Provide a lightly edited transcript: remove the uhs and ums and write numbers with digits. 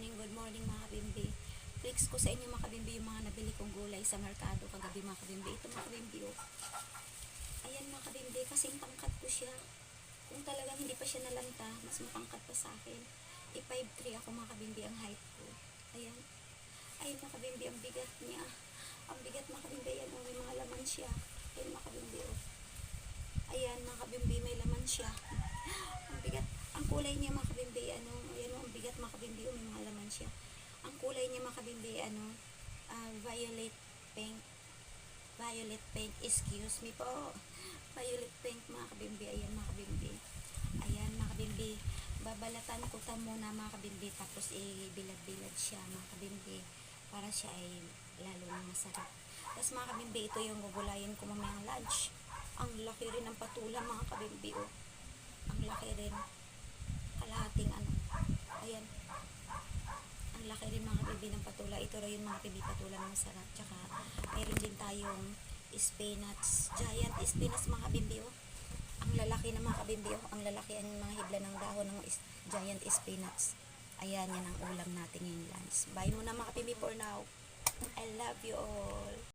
good morning mga kabimbi. Flex ko sa inyo mga kabimbi yung mga nabili kong gulay sa merkado kagabi mga kabimbi. Ito mga kabimbi oh. Ayan mga kabimbi, kasing tangkat ko siya. Kung talagang hindi pa siya nalanta, mas matangkat pa sa akin. 5'3" ako mga kabimbi ang height ko. Ayan. Ayun mga kabimbi, ang bigat niya. Ang bigat mga kabimbi, ayan oh, may mga laman siya. Ayan mga kabimbi oh. Ayan mga kabimbi, may laman siya. Ang bigat. Ang kulay niya mga kabimbi, ano, ayan oh, ang bigat mga kabimbi oh, may mga laman siya. Ang kulay niya mga kabimbi, ano, violet pink. Violet pink, excuse me po. Violet pink mga kabimbi, ayan mga kabimbi. Ayan mga kabimbi, babalatan ko ta muna mga kabimbi, tapos ibilad-bilad siya mga kabimbi, para siya ay lalo na masarap. Tapos mga kabimbi, ito yung gugulayin ko mamayang lunch. Ang laki rin ng patula mga kabimbi oh. Ang laki rin. Kalahating ano. Ayan. Ang laki rin mga kabimbi ng patula. Ito rin yung mga kabimbi patula na masarap. Tsaka meron din tayong spinach. Giant spinach mga kabimbi oh. Ang lalaki ng mga kabimbi oh. Ang lalaki ang mga hibla ng dahon ng giant spinach. Ayan, yan ang ulam natin ngayong lunch. Bye muna mga kabimbi for now. I love you all.